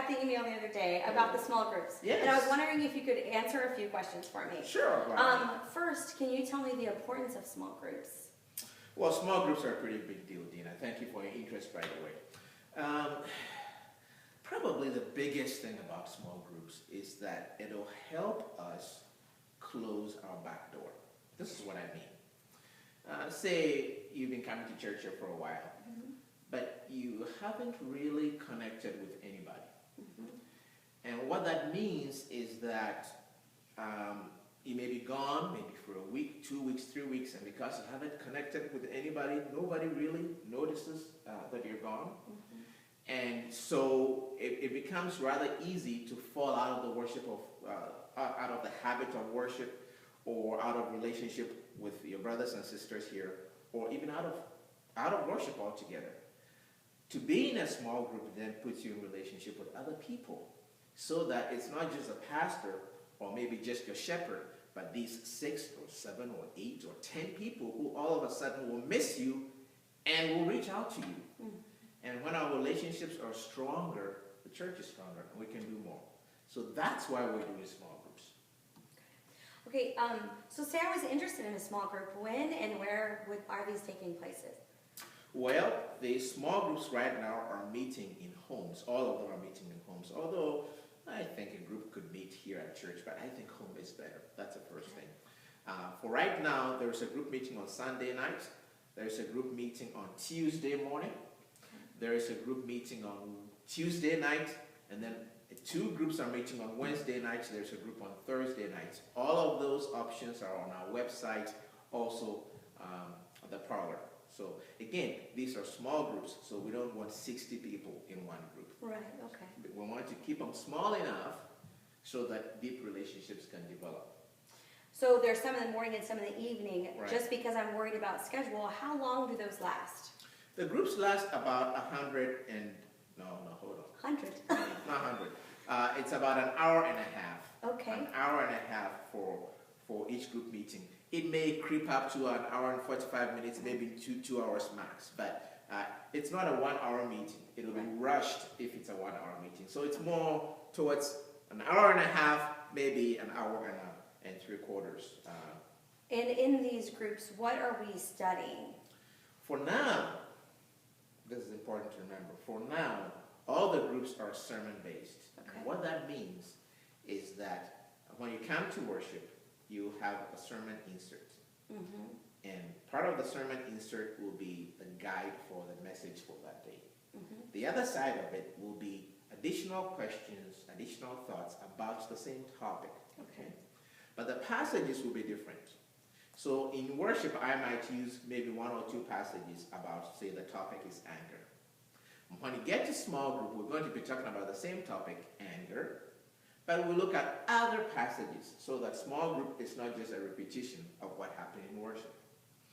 got the email the other day about the small groups. Yes. And I was wondering if you could answer a few questions for me. Sure. First, can you tell me the importance of small groups? Well, small groups are a pretty big deal, Dina. Thank you for your interest right away. Probably the biggest thing about small groups is that it'll help us close our back door. This is what I mean. Say you've been coming to church here for a while, but you haven't really connected with anybody. And what that means is that you may be gone maybe for a week, 2 weeks, 3 weeks, and because you haven't connected with anybody, nobody really notices that you're gone. And so it becomes rather easy to fall out of the worship of, out of the habit of worship, or out of relationship with your brothers and sisters here, or even out of worship altogether. To be in a small group then puts you in relationship with other people, so that it's not just a pastor or maybe just your shepherd, but these 6 or 7 or 8 or 10 people who all of a sudden will miss you and will reach out to you. And when our relationships are stronger, the church is stronger and we can do more. So that's why we're doing small groups. Okay, so say I was interested in a small group. When and where are these taking places? Well, the small groups right now are meeting in homes. All of them are meeting in homes. Although I think a group could meet here at church, but I think home is better. That's the first thing. For right now, there's a group meeting on Sunday night. There's a group meeting on Tuesday morning. There is a group meeting on Tuesday night, and then 2 groups are meeting on Wednesday nights. There's a group on Thursday nights. All of those options are on our website, also the parlor. So again, these are small groups, so we don't want 60 people in one group. Right, okay. We want to keep them small enough so that deep relationships can develop. So there's some in the morning and some in the evening. Right. Just because I'm worried about schedule, how long do those last? The groups last about 100 and, hold on. 100. Not 100. It's about an hour and a half. Okay. An hour and a half for each group meeting. It may creep up to an hour and 45 minutes, maybe 2 hours max, but it's not a 1 hour meeting. It'll be rushed if it's a 1 hour meeting. So it's more towards an hour and a half, maybe an hour and 3/4. And in these groups, what are we studying? For now, this is important to remember, for now, all the groups are sermon-based. Okay. And what that means is that when you come to worship, you have a sermon insert. And part of the sermon insert will be the guide for the message for that day. The other side of it will be additional questions, additional thoughts about the same topic. Okay. But the passages will be different. So in worship, I might use maybe 1 or 2 passages about, say, the topic is anger. When you get to small group, we're going to be talking about the same topic, anger, but we'll look at other passages so that small group is not just a repetition of what happened in worship.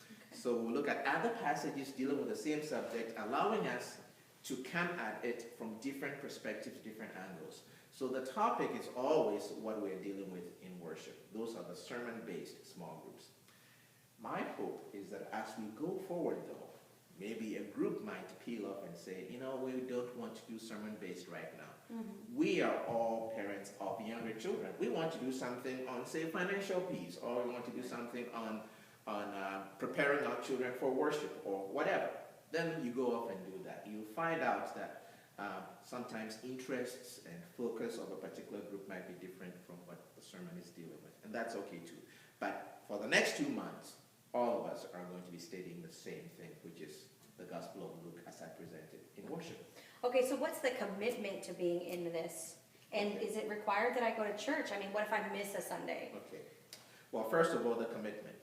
Okay. So we'll look at other passages dealing with the same subject, allowing us to come at it from different perspectives, different angles. So the topic is always what we're dealing with in worship. Those are the sermon-based small groups. My hope is that as we go forward, though, maybe a group might peel off and say, we don't want to do sermon-based right now. We are all parents of younger children. We want to do something on, say, financial peace, or we want to do something on preparing our children for worship, or whatever. Then you go off and do that. You find out that sometimes interests and focus of a particular group might be different from what the sermon is dealing with, and that's okay too. But for the next 2 months, all of us are going to be studying the same thing, which is the Gospel of Luke as I presented in worship. Okay, so what's the commitment to being in this? And is it required that I go to church? I mean, what if I miss a Sunday? Okay. Well, first of all, the commitment.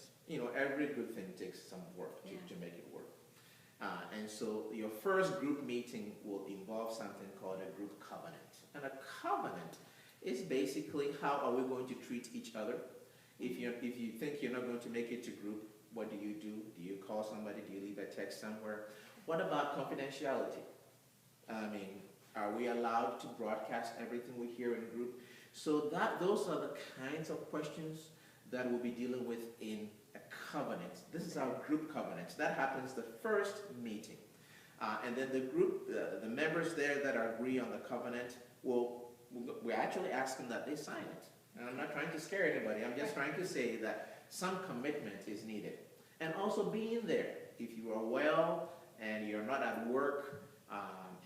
Every good thing takes some work to make it work. And so your first group meeting will involve something called a group covenant. And a covenant is basically how are we going to treat each other. If you think you're not going to make it to group, what do? Do you call somebody? Do you leave a text somewhere? What about confidentiality? I mean, are we allowed to broadcast everything we hear in group? So those are the kinds of questions that we'll be dealing with in a covenant. This is our group covenant. That happens the first meeting. And then the group, the members there that agree on the covenant we actually ask them that they sign it. And I'm not trying to scare anybody. I'm just trying to say that some commitment is needed. And also being there. If you are well and you're not at work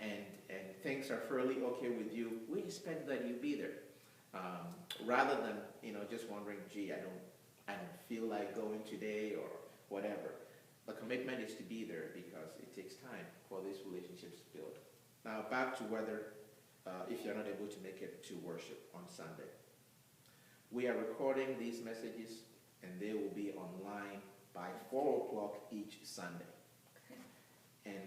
and things are fairly okay with you, we expect that you be there. Rather than just wondering, gee, I don't feel like going today or whatever. The commitment is to be there because it takes time for these relationships to build. Now back to whether if you're not able to make it to worship on Sunday. We are recording these messages and they will be online by 4 o'clock each Sunday. Okay. And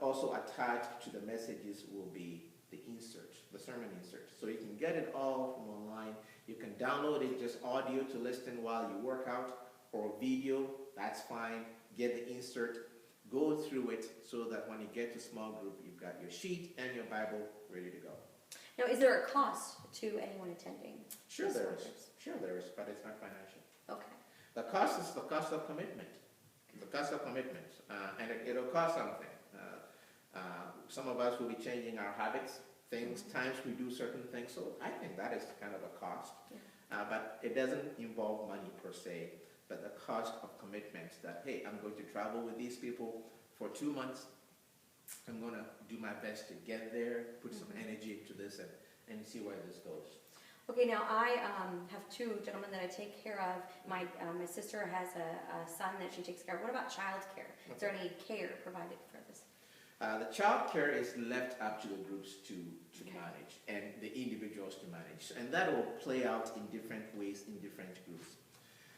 also attached to the messages will be the insert, the sermon insert. So you can get it all from online. You can download it, just audio to listen while you work out, or video, that's fine. Get the insert, go through it so that when you get to small group, you've got your sheet and your Bible ready to go. Now, is there a cost to anyone attending? Sure there is. Sure there is, but it's not financial. Okay. The cost is the cost of commitment. The cost of commitment. And it'll cost something. Some of us will be changing our habits, times we do certain things. So I think that is kind of a cost. Yeah. But it doesn't involve money per se, but the cost of commitment that, hey, I'm going to travel with these people for 2 months. I'm going to do my best to get there, put some energy into this and see where this goes. Okay, now I have 2 gentlemen that I take care of. My sister has a son that she takes care of. What about child care? Okay. Is there any care provided for this? The child care is left up to the groups to manage and the individuals to manage. And that will play out in different ways in different groups.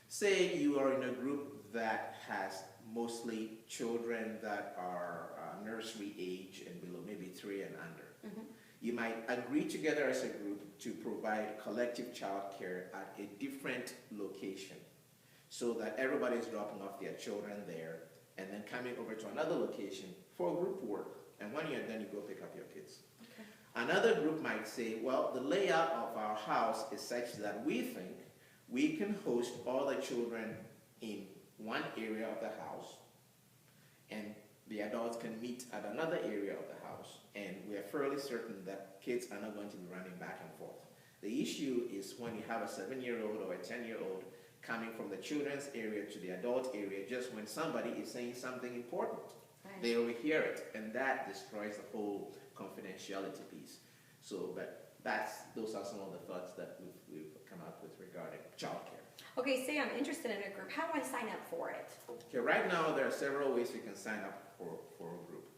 Say you are in a group that has mostly children that are nursery age and below, maybe 3 and under. You might agree together as a group to provide collective child care at a different location so that everybody is dropping off their children there and then coming over to another location for group work. And when you're done, you go pick up your kids. Okay. Another group might say, well, the layout of our house is such that we think we can host all the children in one area of the house and the adults can meet at another area of the house, and we are fairly certain that kids are not going to be running back and forth. The issue is when you have a 7-year-old or a 10-year-old coming from the children's area to the adult area, just when somebody is saying something important. Right. They overhear it, and that destroys the whole confidentiality piece. So, but those are some of the thoughts that we've come up with regarding childcare. Okay, say I'm interested in a group. How do I sign up for it? Okay, right now there are several ways you can sign up for a group.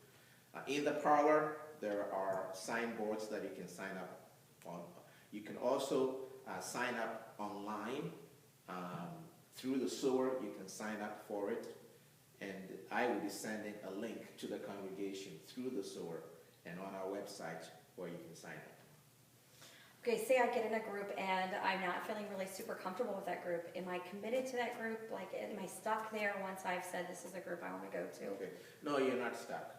In the parlor, there are signboards that you can sign up on. You can also sign up online through the SOAR. You can sign up for it, and I will be sending a link to the congregation through the SOAR and on our website where you can sign up. Okay, say I get in a group and I'm not feeling really super comfortable with that group. Am I committed to that group? Like, am I stuck there once I've said this is a group I want to go to? Okay. No, you're not stuck.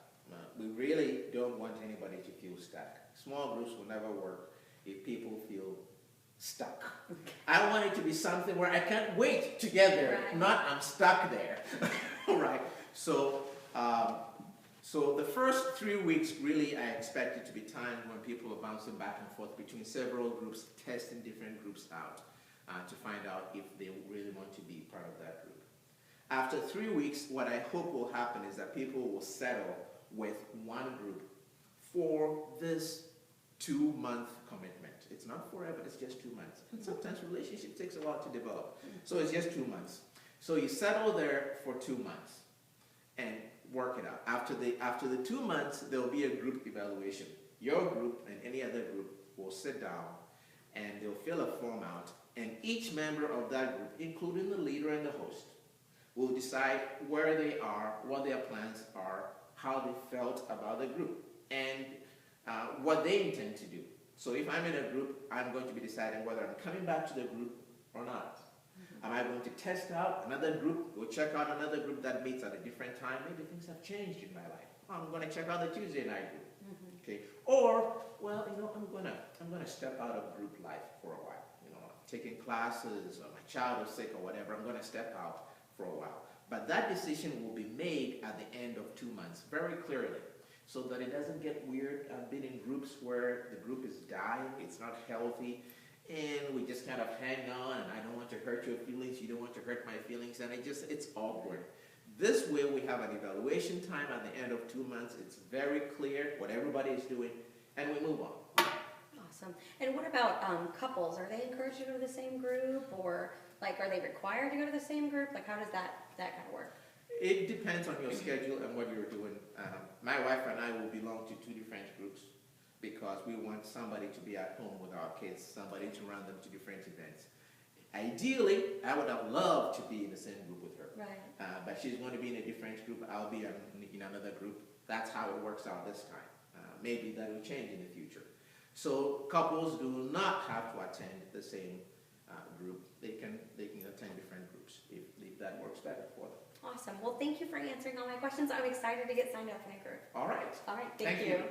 We really don't want anybody to feel stuck. Small groups will never work if people feel stuck. I want it to be something where I can't wait to get there, right. Not I'm stuck there. All right. So the first 3 weeks, really, I expect it to be time when people are bouncing back and forth between several groups, testing different groups out to find out if they really want to be part of that group. After 3 weeks, what I hope will happen is that people will settle with one group for this 2-month commitment. It's not forever, it's just 2 months. And sometimes relationship takes a while to develop. So it's just 2 months. So you settle there for 2 months and work it out. After the 2 months, there will be a group evaluation. Your group and any other group will sit down and they'll fill a form out, and each member of that group, including the leader and the host, will decide where they are, what their plans are, how they felt about the group, and what they intend to do. So if I'm in a group, I'm going to be deciding whether I'm coming back to the group or not. Am I going to test out another group? Go check out another group that meets at a different time. Maybe things have changed in my life. I'm going to check out the Tuesday night group. Okay. Or, well, I'm gonna step out of group life for a while. Taking classes, or my child is sick or whatever. I'm going to step out for a while. But that decision will be made at the end of 2 months, very clearly. so that it doesn't get weird. I've been in groups where the group is dying, it's not healthy, and we just kind of hang on, and I don't want to hurt your feelings, you don't want to hurt my feelings, and it's awkward. This way we have an evaluation time at the end of 2 months. It's very clear what everybody is doing, and we move on. Awesome. And what about couples? Are they encouraged to go to the same group, or like are they required to go to the same group? Like how does that kind of work? It depends on your schedule and what you're doing. My wife and I will belong to 2 different groups because we want somebody to be at home with our kids, somebody to run them to different events. Ideally, I would have loved to be in the same group with her. Right. But she's going to be in a different group. I'll be in another group. That's how it works out this time. Maybe that will change in the future. So couples do not have to attend the same group. They can attend different groups if that works better for them. Awesome. Well, thank you for answering all my questions. I'm excited to get signed up in a group. All right. All right. Thank you.